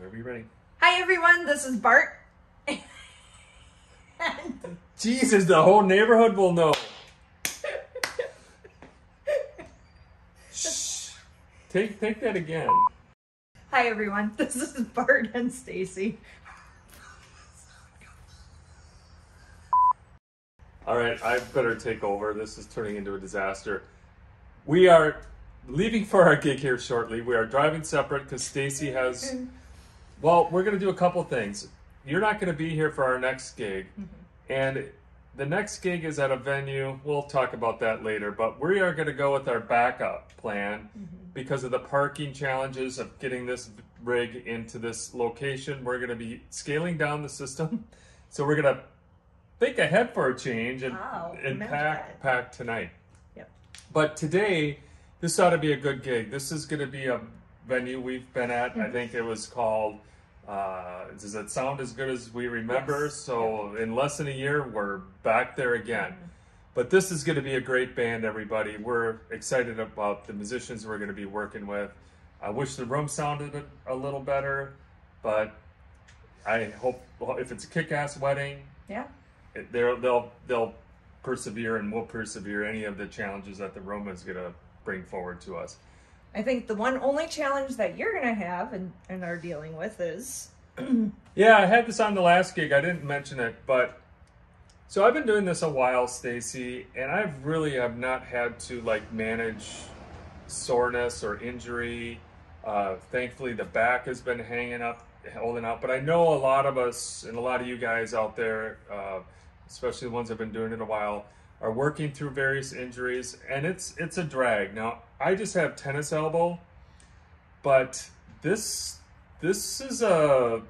Whenever you're ready. Hi everyone, this is Bart. Jesus, the whole neighborhood will know. Shh. Take that again. Hi everyone, this is Bart and Stacy. All right, I better take over. This is turning into a disaster. We are leaving for our gig here shortly. We are driving separate because Stacy has... Well, we're going to do a couple things. You're not going to be here for our next gig. And the next gig is at a venue. We'll talk about that later. But we are going to go with our backup plan because of the parking challenges of getting this rig into this location. We're going to be scaling down the system. So we're going to think ahead for a change and pack tonight. Yep. But today, this ought to be a good gig. This is going to be a venue we've been at. I think it was called, does it sound as good as we remember? Yes. So in less than a year, we're back there again. But this is going to be a great band, everybody. We're excited about the musicians we're going to be working with. I wish the room sounded a little better, but I hope if it's a kick-ass wedding, they'll persevere, and we'll persevere any of the challenges that the room is going to bring forward to us. I think the only challenge that you're going to have and are dealing with is... Yeah, I had this on the last gig. I didn't mention it, but... So I've been doing this a while, Stacy, and I really have not had to like manage soreness or injury. Thankfully, the back has been holding up, but I know a lot of us and a lot of you guys out there, especially the ones that have been doing it a while, are working through various injuries, and it's a drag. Now, I just have tennis elbow, but this is a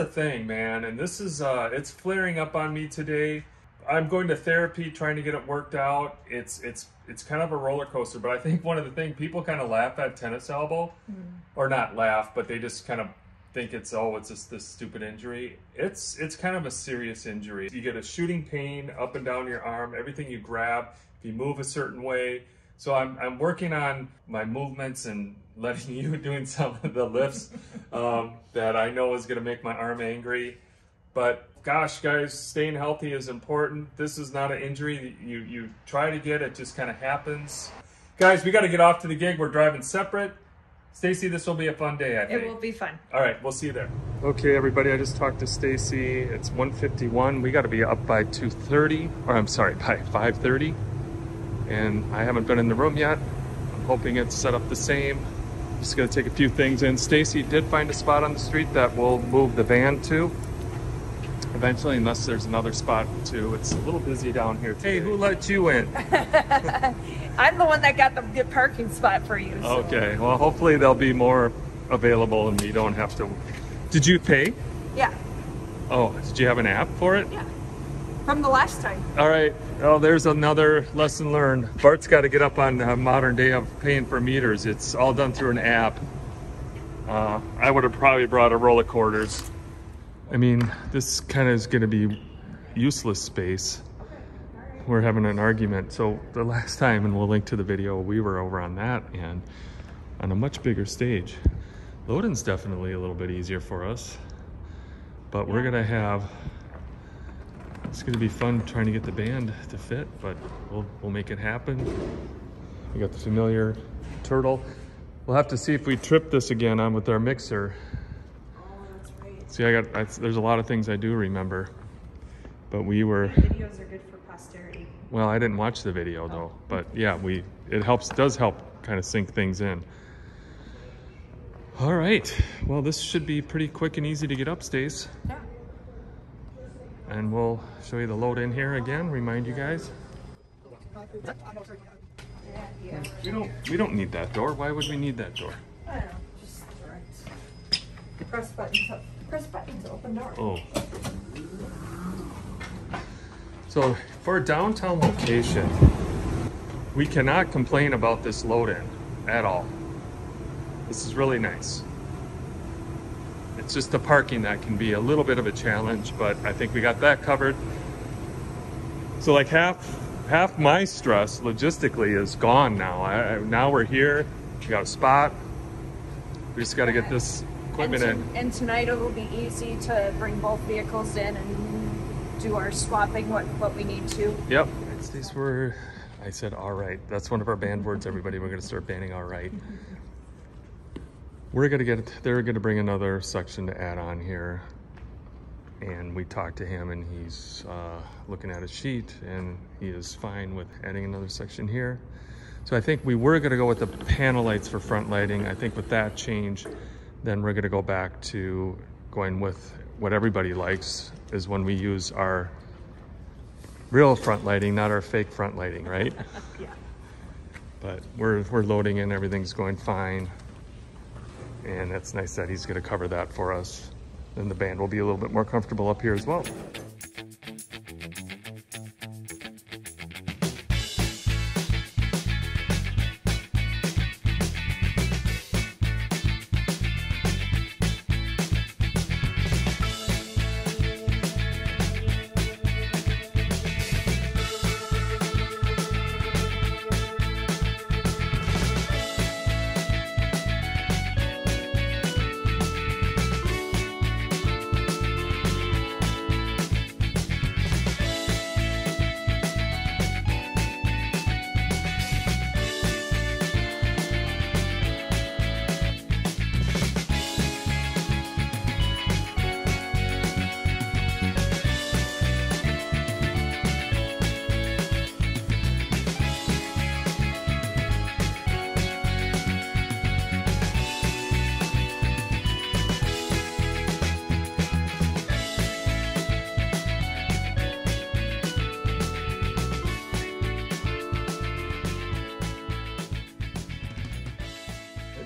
thing, man, and this is it's flaring up on me today. I'm going to therapy, trying to get it worked out. It's kind of a roller coaster, but I think one of the things people kind of laugh at tennis elbow, or not laugh, but they just kind of think it's just this stupid injury. It's kind of a serious injury. You get a shooting pain up and down your arm, everything you grab, if you move a certain way. So I'm working on my movements and letting you doing some of the lifts that I know is gonna make my arm angry. But gosh, guys, staying healthy is important. This is not an injury you try to get, it just kind of happens. Guys, we gotta get off to the gig. We're driving separate. Stacy, this will be a fun day, I think. It will be fun. All right, we'll see you there. Okay, everybody, I just talked to Stacy. It's 1:51. We got to be up by 2:30, or I'm sorry, by 5:30. And I haven't been in the room yet. I'm hoping it's set up the same. Just going to take a few things in. Stacy did find a spot on the street that we'll move the van to eventually, unless there's another spot too. It's a little busy down here today. Hey, who let you in? I'm the one that got the good parking spot for you. So. Okay, well, hopefully there'll be more available and we don't have to. Did you pay? Yeah. Oh, did you have an app for it? Yeah. From the last time. All right. Oh, there's another lesson learned. Bart's got to get up on modern day of paying for meters. It's all done through an app. I would have probably brought a roll of quarters. I mean, this kind of is going to be useless space. We're having an argument. So the last time, and we'll link to the video, we were over on that and on a much bigger stage. Loading's definitely a little bit easier for us, but we're going to have... It's going to be fun trying to get the band to fit, but we'll make it happen. We got the familiar turtle. We'll have to see if we trip this again on with our mixer. Oh, that's right. See, there's a lot of things I do remember, but we were... Videos are good for posterity. Well, I didn't watch the video though, but yeah, it does help kind of sync things in. All right, well, this should be pretty quick and easy to get up, Stace. Yeah. And we'll show you the load in here again, remind you guys. We don't need that door. Why would we need that door? I don't know, just right. Press buttons to open door. Oh. So for a downtown location, we cannot complain about this load in at all. This is really nice. It's just the parking that can be a little bit of a challenge, but I think we got that covered. So like half my stress logistically is gone now. Now we're here, we got a spot. We just got to get this equipment in. And tonight it will be easy to bring both vehicles in and do our swapping what we need to. Yep. These were, I said, all right. That's one of our banned words, everybody. We're going to start banning all right. They're going to bring another section to add on here. And we talked to him, and he's looking at a sheet, and he is fine with adding another section here. So I think we were going to go with the panel lights for front lighting. I think with that change, then we're going to go back to going with what everybody likes, is when we use our real front lighting, not our fake front lighting, right? Yeah. But we're loading in, everything's going fine. And that's nice that he's going to cover that for us. Then the band will be a little bit more comfortable up here as well.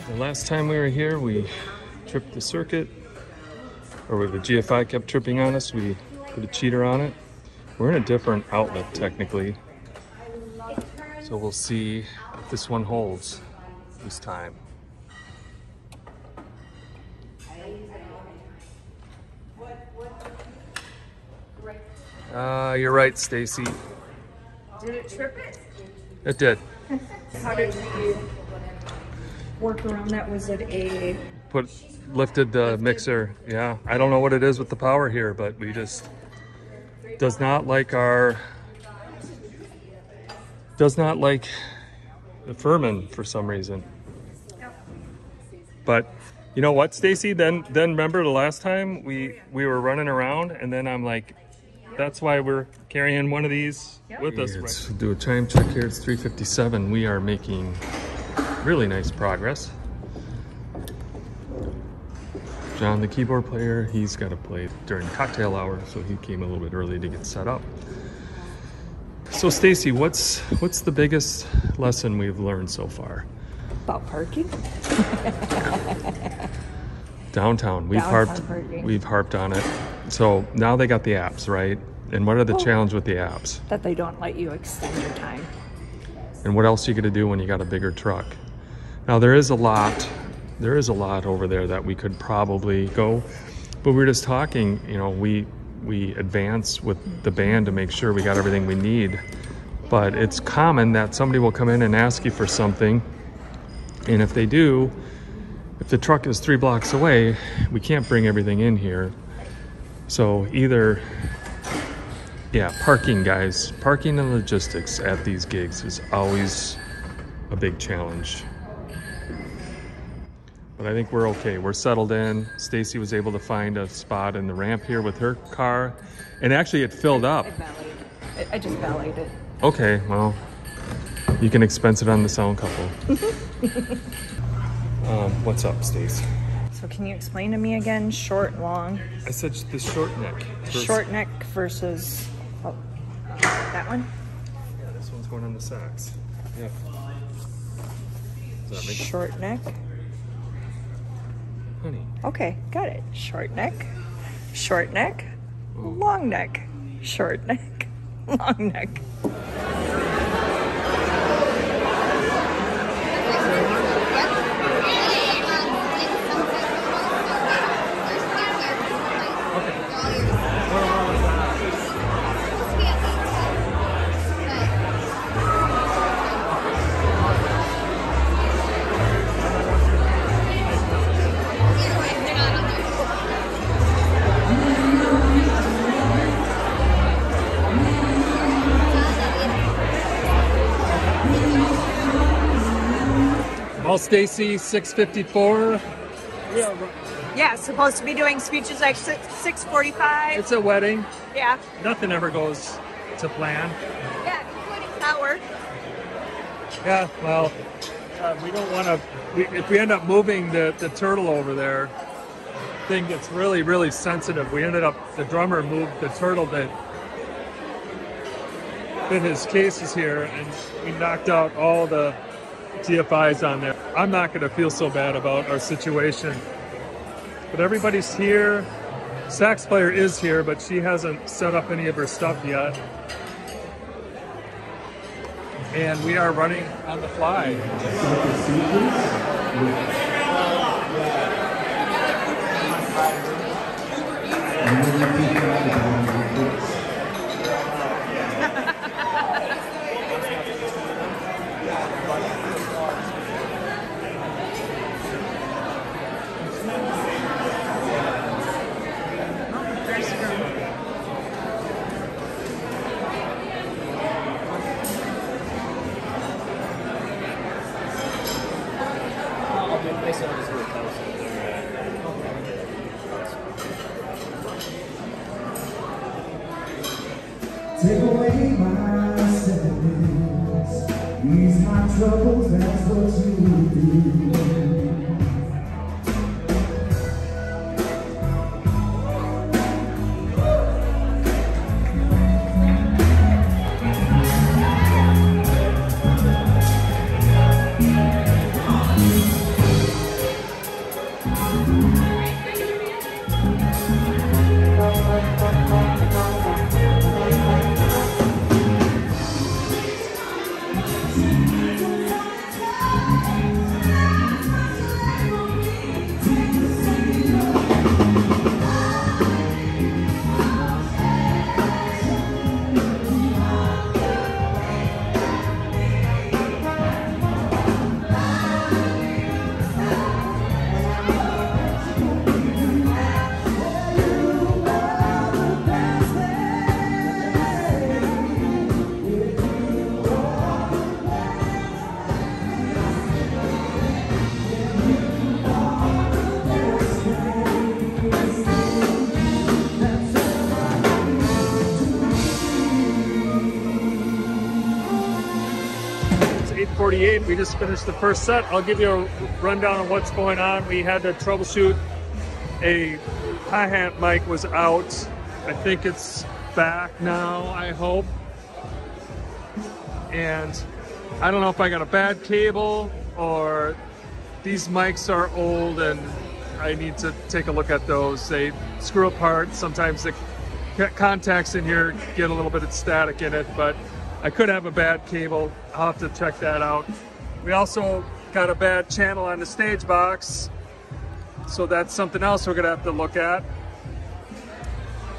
The last time we were here, we tripped the circuit, or the GFI kept tripping on us. We put a cheater on it. We're in a different outlet technically, so we'll see if this one holds this time. You're right, Stacy. Did it trip it? It did. How did we work around that? Was it a... Lifted the mixer. Yeah, I don't know what it is with the power here, but we just does not like the Furman for some reason. But you know what, Stacy? Then remember the last time we were running around, and then I'm like, that's why we're carrying one of these with us. Let's do a time check here. It's 3:57. We are making really nice progress. John, the keyboard player, he's got to play during cocktail hour, so he came a little bit early to get set up. So Stacy, what's the biggest lesson we've learned so far? About parking? Downtown. We've harped on it. So now they got the apps, right? And what are the challenge with the apps? That they don't let you extend your time. And what else are you going to do when you got a bigger truck? Now there is a lot over there that we could probably go, but we were just talking, you know, we advance with the band to make sure we got everything we need. But it's common that somebody will come in and ask you for something, and if they do, if the truck is 3 blocks away, we can't bring everything in here. So either, yeah, parking, guys. Parking and logistics at these gigs is always a big challenge. But I think we're okay. We're settled in. Stacy was able to find a spot in the ramp here with her car. And actually it filled up. I just valeted it. Okay, well, you can expense it on the sound couple. What's up, Stace? So can you explain to me again, short and long? I said the short neck. Short neck versus that one? Yeah, this one's going on the sacks. Yep. Does that make short neck? Honey. Okay, got it. Short neck, long neck, short neck, long neck. Well, Stacy, 6:54. Yeah, supposed to be doing speeches like 6:45. It's a wedding. Yeah. Nothing ever goes to plan. Yeah, including power. Yeah, well, we don't want to. If we end up moving the turtle over there, thing gets really, really sensitive. We ended up, the drummer moved the turtle that fit his cases here, and we knocked out all the TFIs on there. I'm not going to feel so bad about our situation. But everybody's here. Sax player is here, but she hasn't set up any of her stuff yet. And we are running on the fly. Take away my sadness, ease my troubles, that's what you do. We just finished the first set. I'll give you a rundown of what's going on. We had to troubleshoot. A hi-hat mic was out. I think it's back now, I hope. And I don't know if I got a bad cable or these mics are old and I need to take a look at those. They screw apart. Sometimes the contacts in here get a little bit of static in it, but I could have a bad cable. I'll have to check that out. We also got a bad channel on the stage box, so that's something else we're gonna have to look at.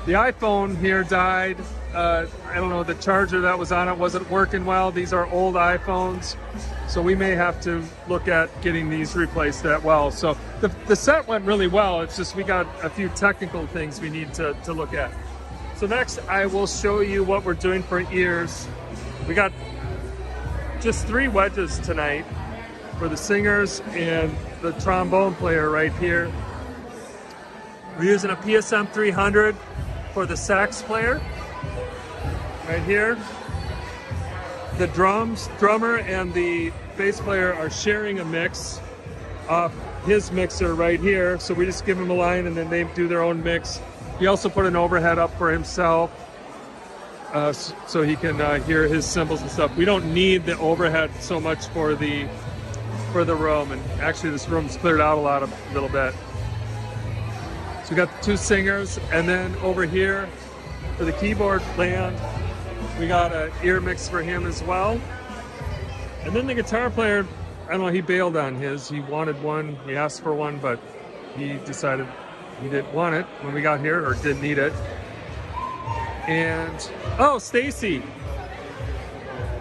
The iPhone here died. I don't know, the charger that was on it wasn't working well. These are old iPhones, so we may have to look at getting these replaced that well. So the set went really well. It's just we got a few technical things we need to look at. So next I will show you what we're doing for ears. We got just 3 wedges tonight for the singers and the trombone player right here. We're using a PSM 300 for the sax player right here. The drummer and the bass player are sharing a mix off his mixer right here. So we just give him a line and then they do their own mix. He also put an overhead up for himself. So he can hear his cymbals and stuff. We don't need the overhead so much for the room, and actually this room's cleared out a little bit. So we got the 2 singers, and then over here for the keyboard land, we got an ear mix for him as well. And then the guitar player, I don't know, he bailed on his. He wanted one, he asked for one, but he decided he didn't want it when we got here, or didn't need it. And, oh, Stacy,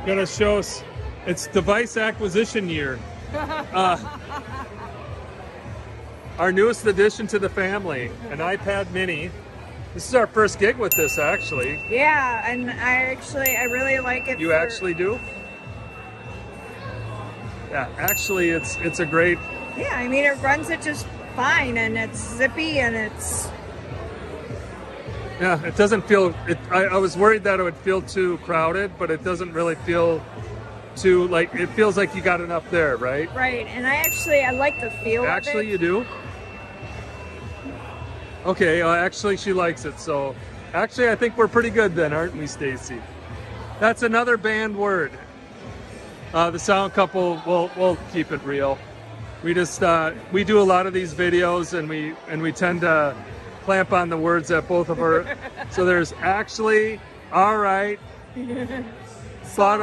gonna show us, it's device acquisition year. Our newest addition to the family, an iPad mini. This is our first gig with this, actually. Yeah, and I really like it. You actually do? Yeah, actually, it's a great. Yeah, I mean, it runs it just fine, and it's zippy, and it's. Yeah, it doesn't feel. I was worried that it would feel too crowded, but it doesn't really feel too like. It feels like you got enough there, right? Right, and I like the feel Actually, of it. you do? Okay, actually she likes it, so actually I think we're pretty good then, aren't we, Stacy? That's another banned word. The sound couple, we'll keep it real. We just, we do a lot of these videos and we tend to clamp on the words that both of our, so there's actually, all right, but,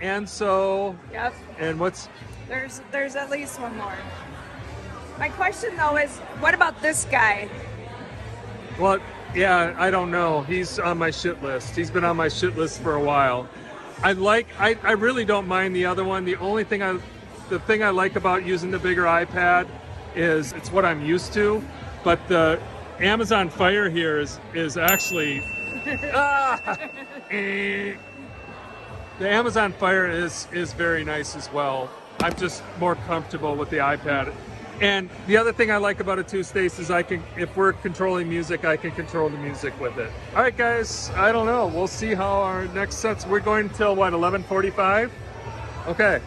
and so, Yep. and what's? There's at least one more. My question though is, what about this guy? Well, yeah, I don't know. He's on my shit list. He's been on my shit list for a while. I really don't mind the other one. The only thing the thing I like about using the bigger iPad is it's what I'm used to. But the Amazon Fire here is actually, the Amazon Fire is very nice as well. I'm just more comfortable with the iPad. And the other thing I like about it too, Stace, is if we're controlling music, I can control the music with it. All right, guys, I don't know. We'll see how our next sets, we're going till what, 11:45? Okay.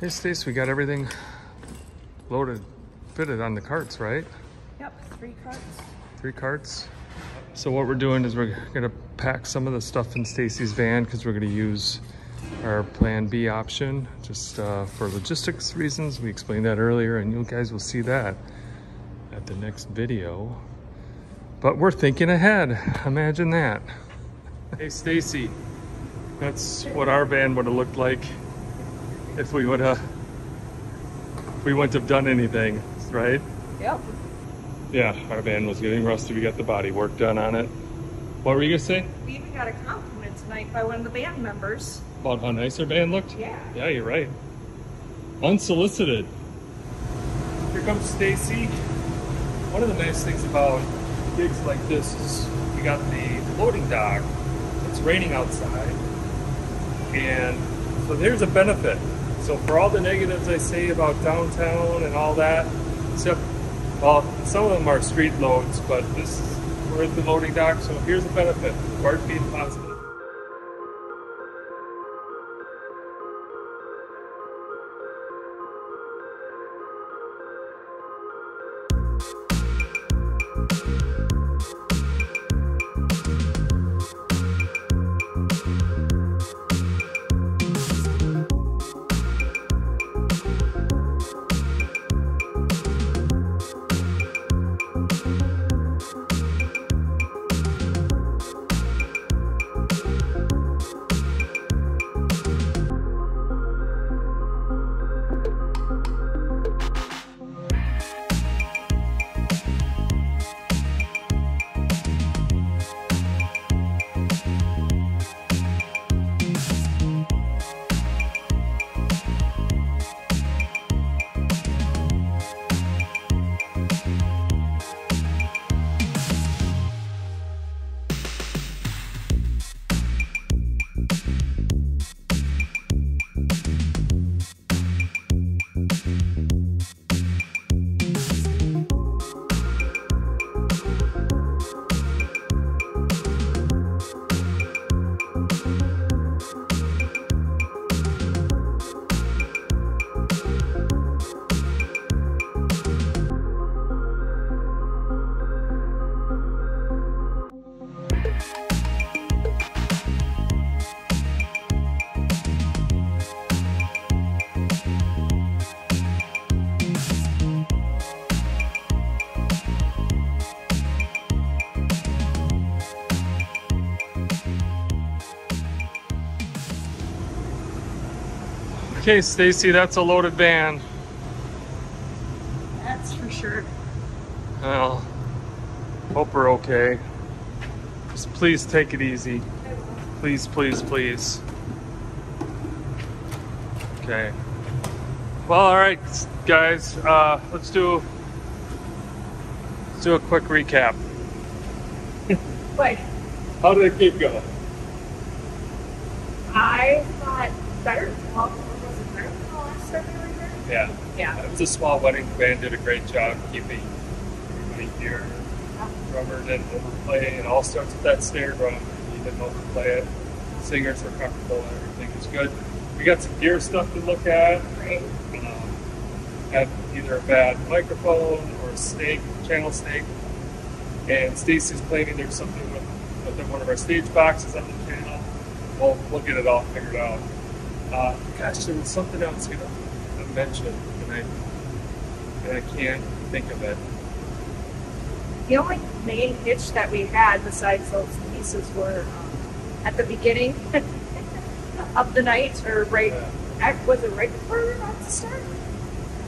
Hey Stace, we got everything loaded, fitted on the carts, right? Yep, 3 carts. 3 carts. So what we're doing is we're gonna pack some of the stuff in Stacy's van because we're gonna use our plan B option just for logistics reasons. We explained that earlier and you guys will see that at the next video. But we're thinking ahead, imagine that. Hey Stacy, that's what our van would have looked like if we wouldn't have done anything, right? Yep. Yeah, our van was getting rusty. We got the body work done on it. What were you gonna say? We even got a compliment tonight by one of the band members. About how nice our van looked? Yeah. Yeah, you're right. Unsolicited. Here comes Stacy. One of the nice things about gigs like this is we got the loading dock. It's raining outside. And so there's a benefit. So for all the negatives I say about downtown and all that, except, well, some of them are street loads, but we're at the loading dock, so here's a benefit, part being positive. Okay, Stacy, that's a loaded van. That's for sure. Well, hope we're okay. Just please take it easy. Please, please, please. Okay. Well, all right, guys. Let's do a quick recap. Wait, How did the gig go? I thought better. Well, was it better than the last time we were here? Yeah. Yeah. It was a small wedding. The band did a great job keeping everybody here. Drummer didn't overplay. It all starts with that snare drum. He didn't overplay it. Singers were comfortable. Everything was good. We got some gear stuff to look at. Great. Had either a bad microphone or a snake, channel snake. And Stacy's claiming there's something with one of our stage boxes on the channel. We'll get it all figured out. Gosh, there was something else I mentioned, and I can't think of it. The only main hitch that we had besides those pieces were at the beginning of the night, or was it right before we were about to start?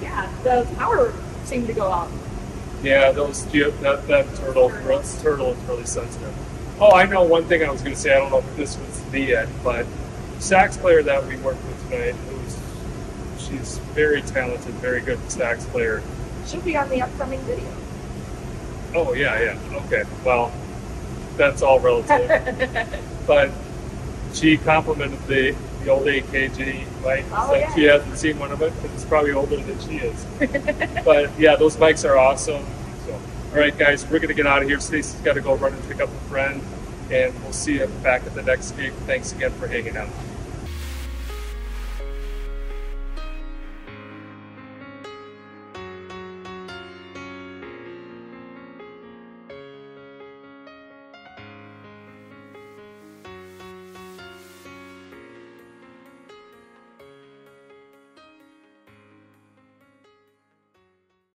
Yeah, the power seemed to go out. Yeah, that turtle is really sensitive. Oh, I know one thing I was going to say. I don't know if this was the end, but the sax player that we worked with tonight, she's very talented, very good sax player. Should be on the upcoming video. Oh yeah. Okay, well, that's all relative. But she complimented the old AKG mic. Said she hasn't seen one of it because it's probably older than she is. But yeah, those mics are awesome. So, all right, guys, we're gonna get out of here. Stacy's got to go run and pick up a friend, and we'll see you back at the next gig. Thanks again for hanging out.